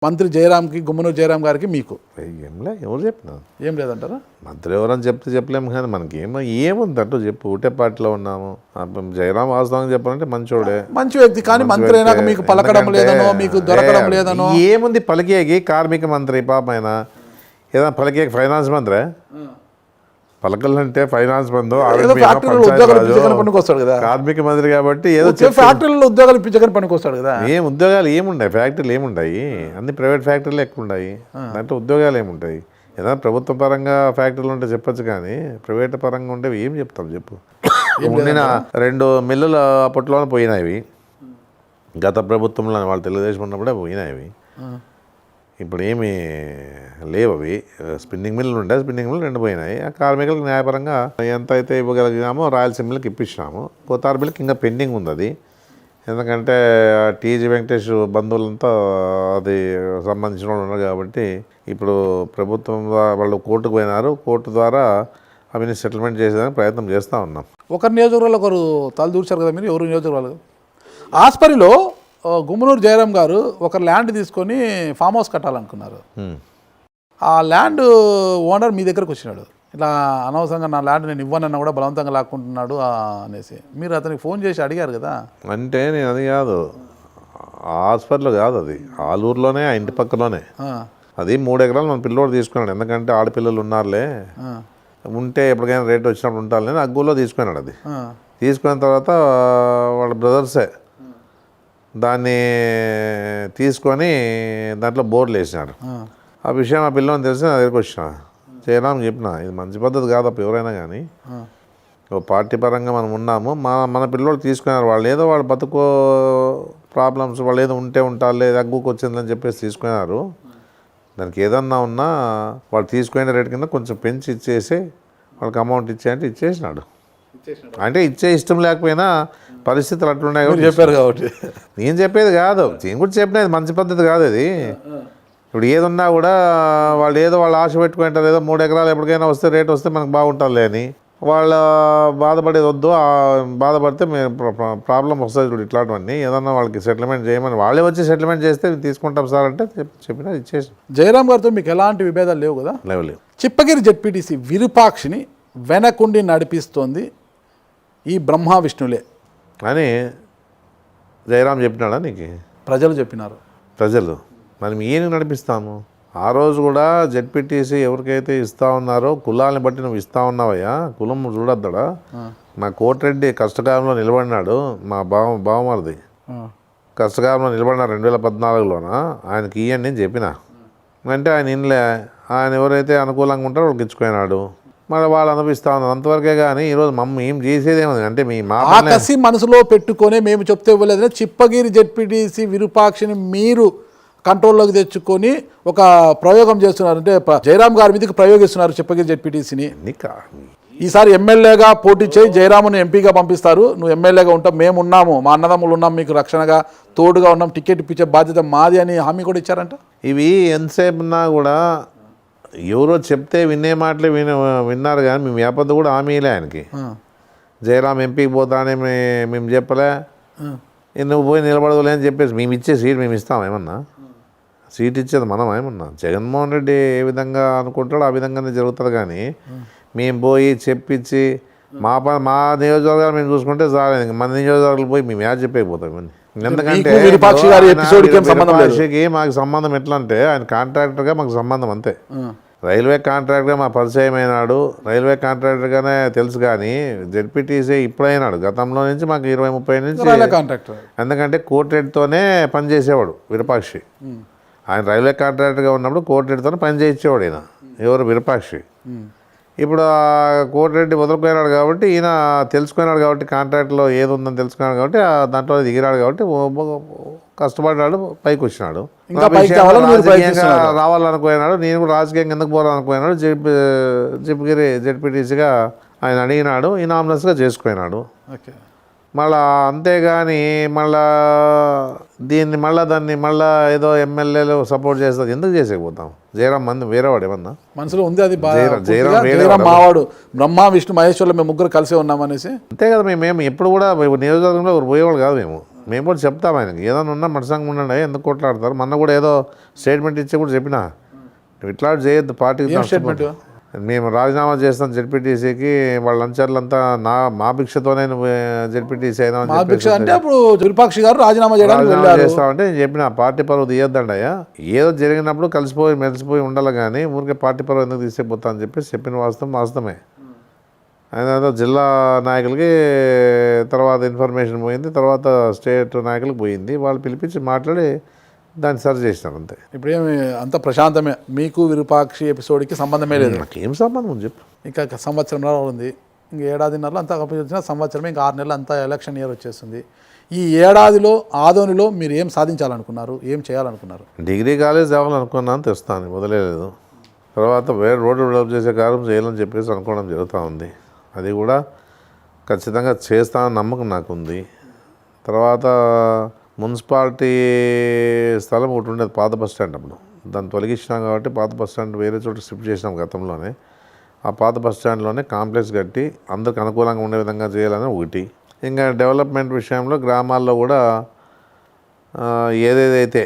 మంత్రి జయరామ్కి, గుమ్మనూరు జయరామ్ గారికి మీకు ఏంలే, ఎవరు చెప్పినా ఏం లేదంటారా? మంత్రి ఎవరని చెప్పలేము కానీ మనకి ఏముంది అంటూ చెప్పు. ఒకటే పార్టీలో ఉన్నాము. జయరాం వాస్తవంగా చెప్పాలంటే మంచోడే, మంచి వ్యక్తి. కానీ మంత్రి అయినాక మీకు పలకడం లేదనో, మీకు దొరకడం లేదనో. ఏముంది పలికేకి? కార్మిక మంత్రి పాపం ఆయన ఏదైనా పలికేకి ఫైనాన్స్ మంత్రే. పలకలంటే ఫైనాన్స్ బంధు కార్మిక మంత్రి కాబట్టి ఏదో ఫ్యాక్టరీలో ఉద్యోగాలు ఇప్పించగానే పనికొస్తాడు కదా. ఏం ఉద్యోగాలు ఏముంటాయి? ఫ్యాక్టరీలు ఏముంటాయి? అన్ని ప్రైవేట్ ఫ్యాక్టరీలు ఎక్కువ ఉన్నాయి. దాంట్లో ఉద్యోగాలు ఏముంటాయి? ఏదైనా ప్రభుత్వ పరంగా ఫ్యాక్టరీలు ఉంటే చెప్పచ్చు, కానీ ప్రైవేట్ పరంగా ఉంటే ఏం చెప్తాం చెప్పు. ఉండిన 2 మిల్లులు అప్పట్లోనే పోయినాయి. గత ప్రభుత్వంలో వాళ్ళు తెలుగుదేశం ఉన్నప్పుడే పోయినాయి. ఇప్పుడు ఏమి లేవు అవి. స్పిన్నింగ్ మిల్లులు ఉండే, స్పిన్నింగ్ మిల్లు 2 పోయినాయి. ఆ కార్మికులకు న్యాయపరంగా ఎంత అయితే ఇవ్వగలిగినామో రాయలసీమలకు ఇప్పించినాము. కోతార్బిల్కి ఇంకా పెండింగ్ ఉంది అది. ఎందుకంటే టీజీ వెంకటేష్ బంధువులంతా అది సంబంధించిన వాళ్ళు ఉన్నారు కాబట్టి ఇప్పుడు ప్రభుత్వం వాళ్ళు కోర్టుకు పోయినారు. కోర్టు ద్వారా అవన్నీ సెటిల్మెంట్ చేసేదానికి ప్రయత్నం చేస్తూ ఉన్నాం. ఒకరి నియోజకవర్గాలు ఒకరు తలదూర్చారు కదా మీరు. ఎవరు నియోజకవర్గాలు? ఆస్పరిలో గుమ్మనూరు జయరామ్ గారు ఒక ల్యాండ్ తీసుకొని ఫామ్ హౌస్ కట్టాలనుకున్నారు. ఆ ల్యాండ్ ఓనర్ మీ దగ్గరకు వచ్చినాడు, ఇట్లా అనవసరంగా నా ల్యాండ్ నేను ఇవ్వనన్నా కూడా బలవంతంగా లాక్కుంటున్నాడు అనేసి. మీరు అతనికి ఫోన్ చేసి అడిగారు కదా. అంటే నేను అది కాదు, హాస్పిటల్ కాదు, అది ఆలూరులోనే, ఆ ఇంటి పక్కలోనే. అది 3 ఎకరాలు మన పిల్లోడు తీసుకున్నాడు. ఎందుకంటే ఆడపిల్లలు ఉన్నారులే, ఉంటే ఎప్పటికైనా రేట్ వచ్చినప్పుడు ఉంటారులే అగ్గులో తీసుకున్నాడు. అది తీసుకున్న తర్వాత వాళ్ళ బ్రదర్సే దాన్ని తీసుకొని దాంట్లో బోర్డులు వేసినాడు. ఆ విషయం ఆ పిల్లని తెలిసి నా దగ్గరికి వచ్చిన జయరామ్ చెప్పిన, ఇది మంచి పద్ధతి కాదప్ప ఎవరైనా కానీ. పార్టీ పరంగా మనం ఉన్నాము, మన పిల్లలు తీసుకున్నారు. వాళ్ళు ఏదో వాళ్ళ బతుకో ప్రాబ్లమ్స్, వాళ్ళు ఏదో ఉంటే ఉంటారులే, అగ్గుకు వచ్చిందని చెప్పేసి తీసుకున్నారు. దానికి ఏదన్నా ఉన్నా వాళ్ళు తీసుకునే రేటు కింద కొంచెం పెంచి ఇచ్చేసి వాళ్ళకి అమౌంట్ ఇచ్చేయంటే ఇచ్చేసినాడు. అంటే ఇచ్చే ఇష్టం లేకపోయినా పరిస్థితులు అట్లున్నాయి కాబట్టి చెప్పారు కాబట్టి. నేను చెప్పేది కాదు, నేను కూడా చెప్పిన మంచి పద్ధతి కాదు అది. ఇప్పుడు ఏదున్నా కూడా వాళ్ళు ఏదో వాళ్ళు ఆశ పెట్టుకుంటారు, ఏదో 3 ఎకరాలు ఎప్పటికైనా వస్తే రేట్ వస్తే మనకు బాగుంటుందిలే అని. వాళ్ళ బాధపడేది వద్దు. బాధపడితే మేము ప్రాబ్లం వస్తుంది చూడు. ఇట్లాంటివన్నీ ఏదన్నా వాళ్ళకి సెటిల్మెంట్ చేయమని వాళ్ళే వచ్చి సెటిల్మెంట్ చేస్తే తీసుకుంటాం సార్ అంటే చెప్పినా ఇచ్చేసి. జయరామ్ గారితో మీకు ఎలాంటి విభేదాలు లేవు కదా? లేవు. చిప్పగిరి జెడ్పీటీసీ విరూపాక్షిని వెనకుండి నడిపిస్తోంది ఈ బ్రహ్మ విష్ణులే అని జయరామ్ చెప్పినాడా నీకు? ప్రజలు చెప్పినారు. ప్రజలు మనం ఏం నడిపిస్తాము? ఆ రోజు కూడా జెడ్పీటీసీ ఎవరికైతే ఇస్తా ఉన్నారో కులాన్ని బట్టి నువ్వు ఇస్తా ఉన్నావయ్యా, కులం చూడొద్దడా. మా కోటిరెడ్డి కష్టకాలంలో నిలబడినాడు, మా బావమరిది కష్టకాలంలో నిలబడినాడు 2014లోన. ఆయనకి ఇయ్యండి అని చెప్పిన, అంటే ఆయన ఇన్లే. ఆయన ఎవరైతే అనుకూలంగా ఉంటారో వాళ్ళకి ఇచ్చుకున్నాడు. మరి వాళ్ళు అనుభవిస్తూ ఉన్నారు అంతవరకే. కానీ ఈరోజు ఏం చేసేదేముంది అంటే మా కసి మనసులో పెట్టుకొని మేము చెప్తే ఇవ్వలేదని చిప్పగిరి జెడ్పీటీసీ విరూపాక్షిని మీరు కంట్రోల్లోకి తెచ్చుకొని ఒక ప్రయోగం చేస్తున్నారు. అంటే జయరామ్ గారి మీదకి ప్రయోగిస్తున్నారు చిప్పగిరి జెడ్పీటీసీని. ఈసారి ఎమ్మెల్యేగా పోటీ చేయి, జయరామును ఎంపీగా పంపిస్తారు, నువ్వు ఎమ్మెల్యేగా ఉంటావు, మేము ఉన్నాము, మా అన్నదమ్ములు ఉన్నాం, మీకు రక్షణగా తోడుగా ఉన్నాం, టికెట్ ఇప్పించే బాధ్యత మాది అని హామీ కూడా ఇచ్చారంట. ఇవి ఎంతసేపు ఉన్నా కూడా ఎవరో చెప్తే వినే మాటలే విన్నారు కానీ మేము వ్యాపద్దు కూడా హామీలే ఆయనకి. జయరామ్ ఎంపీకి పోతానే మేము చెప్పలే, నువ్వు పోయి నిలబడదులే అని చెప్పేసి మేము ఇచ్చే సీట్ మేము ఇస్తాం. ఏమన్నా సీట్ ఇచ్చేది మనం ఏమన్నా? జగన్మోహన్ రెడ్డి ఏ విధంగా అనుకుంటాడో ఆ విధంగానే జరుగుతుంది. కానీ మేము పోయి చెప్పించి మా నియోజకవర్గాలు మేము చూసుకుంటే చాలేదు. మన నియోజకవర్గాలు పోయి మేము యాడ్ చెప్పేకపోతాం ఇవన్నీ. ఎందుకంటే విరూపాక్షికి మాకు సంబంధం ఎట్లా అంటే ఆయన కాంట్రాక్టర్గా మాకు సంబంధం అంతే. రైల్వే కాంట్రాక్టర్గా మా పరిచయం అయినాడు, రైల్వే కాంట్రాక్టర్గానే తెలుసు. కానీ జెడ్పీటీసీ ఇప్పుడైనాడు, గతంలో నుంచి మాకు 20-30 నుంచి కాంట్రాక్టర్. ఎందుకంటే కోటిరెడ్డితోనే పనిచేసేవాడు విరూపాక్షి. ఆయన రైల్వే కాంట్రాక్టర్గా ఉన్నప్పుడు కోటిరెడ్డితోనే పని చేయించేవాడు ఈయన. ఎవరు? విరూపాక్షి. ఇప్పుడు ఆ కోటిరెడ్డి వదులుకున్నాడు కాబట్టి ఈయన తెలుసుకున్నాడు కాబట్టి కాంట్రాక్ట్లో ఏది ఉందని తెలుసుకున్నాడు కాబట్టి దాంట్లో దిగిరాడు కాబట్టి కష్టపడ్డాడు, పైకి వచ్చినాడు. రావాలనుకున్నాడు. నేను కూడా రాజకీయంగా ఎందుకు పోవాలనుకున్నాడు. చిప్పగిరి జెడ్పీటీసీగా ఆయన అడిగినాడు, ఇనామినస్గా చేసుకున్నాడు. మళ్ళా అంతేగాని దాన్ని ఏదో ఎమ్మెల్యేలు సపోర్ట్ చేస్తారు ఎందుకు చేసేకపోతాం? జయరామ్ వేరేవాడు ఏమన్నా మనసులో ఉంది. అది జయరామ్ మావాడు, బ్రహ్మ విష్ణు మహేశ్వర్లు మేము ముగ్గురు కలిసే ఉన్నామనేసి. అంతే కదా. మేము ఎప్పుడు కూడా నియోజకవర్గంలో పోయేవాళ్ళు కాదు మేము. మేము కూడా చెప్తాం ఆయనకి ఏదైనా ఉన్నా మనసంగా ఉండండి ఎందుకు కొట్లాడతారు మొన్న కూడా ఏదో స్టేట్మెంట్ ఇచ్చి కూడా చెప్పినా నువ్వు ఇట్లా చేయొద్దు పార్టీకి స్టేట్మెంట్ మేము రాజీనామా చేస్తాం జెడ్పీటీసీకి వాళ్ళ లంచర్లంతా మా భిక్షతోనే నువ్వు జెడ్పీటీసీ అయినా మా భిక్ష అంటే అప్పుడు విరూపాక్షి గారు రాజీనామా చేయడానికి వెళ్ళారు. చేస్తామంటే నేను చెప్పిన పార్టీ పరువు తీయొద్దండి అయ్యా ఏదో జరిగినప్పుడు కలిసిపోయి మెలిసిపోయి ఉండాలి కానీ ఊరికే పార్టీ పరువు ఎందుకు తీసేపోతా అని చెప్పి చెప్పిన వాస్తవమే. ఆయన జిల్లా నాయకులకి తర్వాత ఇన్ఫర్మేషన్ పోయింది, తర్వాత స్టేట్ నాయకులకు పోయింది, వాళ్ళు పిలిపించి మాట్లాడి దాన్ని సరి చేసినారు అంతే. ఇప్పుడు ఏమి అంత ప్రశాంతమే, మీకు విరూపాక్షి ఎపిసోడ్కి సంబంధమే లేదు. నాకేం సంబంధం చెప్పు. ఇంకా సంవత్సరంలో ఉంది, ఇంక ఏడాదిన్నరలో అంతా వచ్చిన సంవత్సరమే, ఇంకా 6 నెలలు అంతా ఎలక్షన్ ఇయర్ వచ్చేస్తుంది. ఈ ఏడాదిలో ఆదోనిలో మీరు ఏం సాధించాలనుకున్నారు, ఏం చేయాలనుకున్నారు? డిగ్రీ కాలేజ్ అవ్వాలనుకున్నాను, తెస్తాను వదిలేదు. తర్వాత వేరే రోడ్డు డెవలప్ చేసే కార్యం చేయాలని చెప్పేసి అనుకోవడం జరుగుతూ ఉంది. అది కూడా ఖచ్చితంగా చేస్తానని నమ్మకం నాకుంది. తర్వాత మున్సిపాలిటీ స్థలం ఒకటి ఉండేది పాత బస్ స్టాండ్, అప్పుడు దాన్ని తొలగించినాం కాబట్టి పాత బస్ స్టాండ్ వేరే చోట షిఫ్ట్ చేసినాం గతంలోనే. ఆ పాత బస్ స్టాండ్లోనే కాంప్లెక్స్ కట్టి అందరికి అనుకూలంగా ఉండే విధంగా చేయాలని ఒకటి. ఇంకా డెవలప్మెంట్ విషయంలో గ్రామాల్లో కూడా ఏదేదైతే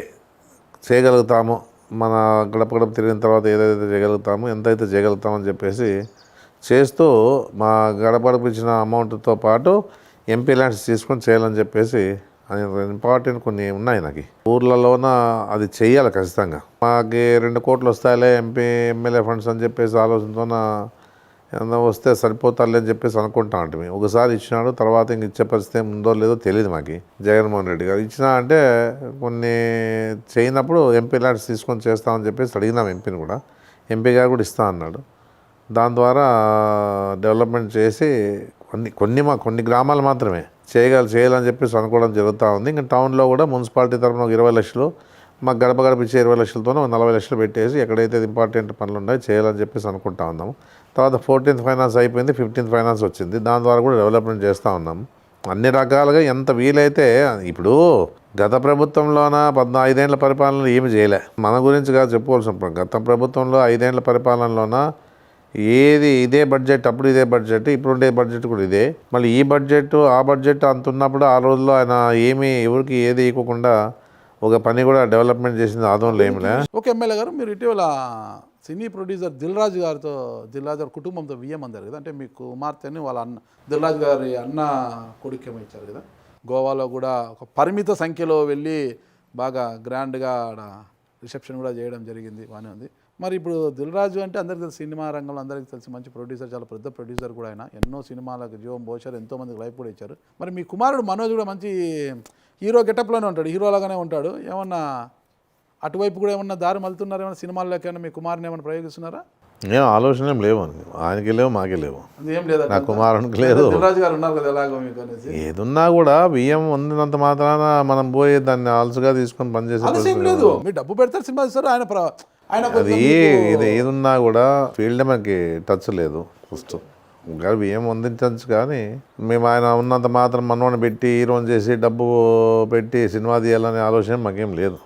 చేయగలుగుతామో మన గడప గడప తిరిగిన తర్వాత ఏదైతే చేయగలుగుతామో ఎంతైతే చేయగలుగుతామని చెప్పేసి చేస్తూ మా గడపడకు ఇచ్చిన అమౌంట్తో పాటు ఎంపీ ల్యాండ్స్ తీసుకొని చేయాలని చెప్పేసి అది ఇంపార్టెంట్ కొన్ని ఉన్నాయి నాకు. ఊర్లలోన అది చెయ్యాలి ఖచ్చితంగా. మాకు 2 కోట్లు వస్తాయిలే ఎమ్మెల్యే ఫండ్స్ అని చెప్పేసి ఆలోచనతోన ఏమన్నా వస్తే సరిపోతారులే అని చెప్పేసి అనుకుంటా అంటే ఒకసారి ఇచ్చినాడు, తర్వాత ఇంక ఇచ్చే పరిస్థితి ఉందో లేదో తెలియదు మాకు. జగన్మోహన్ రెడ్డి గారు ఇచ్చినా అంటే కొన్ని చేయనప్పుడు ఎంపీ ల్యాండ్స్ తీసుకొని చేస్తామని చెప్పేసి అడిగినాం ఎంపీని కూడా. ఎంపీ గారు కూడా ఇస్తా అన్నాడు. దాని ద్వారా డెవలప్మెంట్ చేసి కొన్ని గ్రామాలు మాత్రమే చేయాలని చెప్పేసి అనుకోవడం జరుగుతూ ఉంది. ఇంకా టౌన్లో కూడా మున్సిపాలిటీ తరఫున ఒక 20 లక్షలు, మాకు గడప గడప ఇచ్చే 20 లక్షలతోనే 40 లక్షలు పెట్టేసి ఎక్కడైతే ఇంపార్టెంట్ పనులు ఉన్నాయో చేయాలని చెప్పేసి అనుకుంటా ఉన్నాము. తర్వాత 14th ఫైనాన్స్ అయిపోయింది, 15th ఫైనాన్స్ వచ్చింది, దాని ద్వారా కూడా డెవలప్మెంట్ చేస్తూ ఉన్నాము. అన్ని రకాలుగా ఎంత వీలైతే. ఇప్పుడు గత ప్రభుత్వంలోన 15 ఏళ్ల పరిపాలనలో ఏమి చేయలే, మన గురించి కాదు చెప్పుకోవాల్సిన. గత ప్రభుత్వంలో 5 ఏళ్ల పరిపాలనలోన ఏది ఇదే బడ్జెట్, అప్పుడు ఇదే బడ్జెట్, ఇప్పుడు ఉండే బడ్జెట్ కూడా ఇదే. మళ్ళీ ఈ బడ్జెట్ ఆ బడ్జెట్ అంత ఉన్నప్పుడు ఆ రోజుల్లో ఆయన ఏమీ ఎవరికి ఏది ఇవ్వకుండా ఒక పని కూడా డెవలప్మెంట్ చేసింది ఆదోన్లో ఏమిలే. ఓకే ఎమ్మెల్యే గారు, మీరు ఇటీవల సినీ ప్రొడ్యూసర్ దిల్ రాజు గారి కుటుంబంతో వియ్యం అందారు కదా, అంటే మీ కుమార్తెని వాళ్ళ దిల్ రాజు గారి అన్న కొడుకేమో ఇచ్చారు కదా. గోవాలో కూడా ఒక పరిమిత సంఖ్యలో వెళ్ళి బాగా గ్రాండ్గా రిసెప్షన్ కూడా చేయడం జరిగింది, బాగానే ఉంది. మరి ఇప్పుడు దిల్ రాజు అంటే అందరికీ తెలుసు, సినిమా రంగంలో అందరికీ తెలిసి మంచి ప్రొడ్యూసర్, చాలా పెద్ద ప్రొడ్యూసర్ కూడా ఆయన. ఎన్నో సినిమాలకు జీవం పోశారు, ఎంతోమందికి లైఫ్ కూడా ఇచ్చారు. మరి మీ కుమారుడు మనోజ్ కూడా మంచి హీరో గెటప్లోనే ఉంటాడు, హీరోలాగానే ఉంటాడు. ఏమన్నా అటువైపు కూడా ఏమన్నా దారి మలుతున్నారు, ఏమన్నా సినిమాల్లోకి ఏమన్నా మీ కుమారుని ఏమైనా ప్రయోగిస్తున్నారా? ఏం ఆలోచన ఏం లేవు, ఆయనకి లేవు, మాకే లేవు, ఏం లేదా నా కుమారునికి లేదు. దిల్రాజు గారు ఉన్నారు కదా ఎలాగో మీకు అనేసి. ఏదున్నా కూడా బియ్యం వండినంత మాత్రాన మనం పోయి దాన్ని అలసుగా తీసుకొని పనిచేసే ఏం లేదు. మీరు డబ్బు పెడతారు, సినిమా ఇస్తారు, ఆయన అది ఏదున్నా కూడా ఫీల్డ్ మనకి టచ్ లేదు. ఫస్ట్ బియ్యం వండించచ్చు కానీ మేము ఆయన ఉన్నంత మాత్రం మనవాడిని పెట్టి హీరోని చేసి డబ్బు పెట్టి సినిమా తీయాలనే ఆలోచన మాకేం లేదు.